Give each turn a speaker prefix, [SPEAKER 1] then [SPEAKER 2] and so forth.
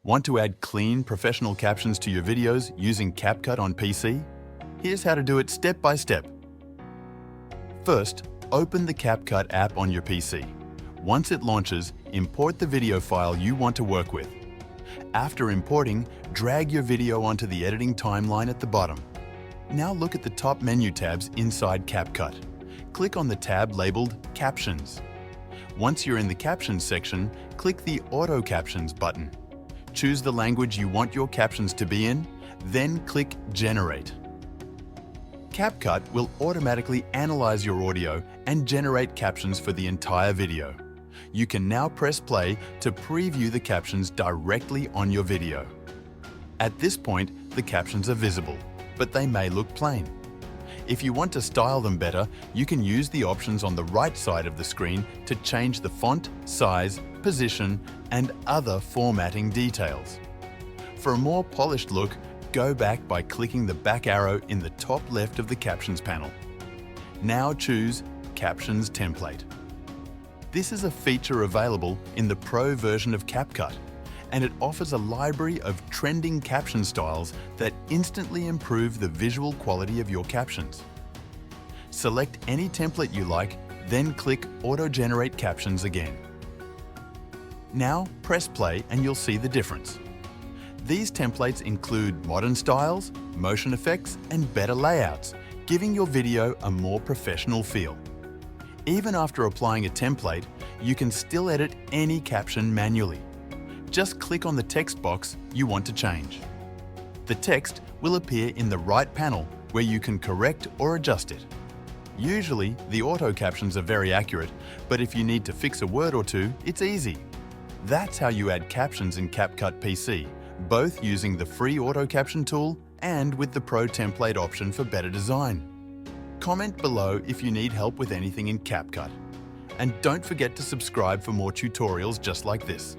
[SPEAKER 1] Want to add clean, professional captions to your videos using CapCut on PC? Here's how to do it step by step. First, open the CapCut app on your PC. Once it launches, import the video file you want to work with. After importing, drag your video onto the editing timeline at the bottom. Now look at the top menu tabs inside CapCut. Click on the tab labeled Captions. Once you're in the Captions section, click the Auto Captions button. Choose the language you want your captions to be in, then click Generate. CapCut will automatically analyze your audio and generate captions for the entire video. You can now press play to preview the captions directly on your video. At this point, the captions are visible, but they may look plain. If you want to style them better, you can use the options on the right side of the screen to change the font, size, position, and other formatting details. For a more polished look, go back by clicking the back arrow in the top left of the Captions panel. Now choose Captions Template. This is a feature available in the Pro version of CapCut, and it offers a library of trending caption styles that instantly improve the visual quality of your captions. Select any template you like, then click Auto-Generate Captions again. Now press play and you'll see the difference. These templates include modern styles, motion effects, and better layouts, giving your video a more professional feel. Even after applying a template, you can still edit any caption manually. Just click on the text box you want to change. The text will appear in the right panel where you can correct or adjust it. Usually, the auto captions are very accurate, but if you need to fix a word or two, it's easy. That's how you add captions in CapCut PC, both using the free auto caption tool and with the Pro template option for better design. Comment below if you need help with anything in CapCut. And don't forget to subscribe for more tutorials just like this.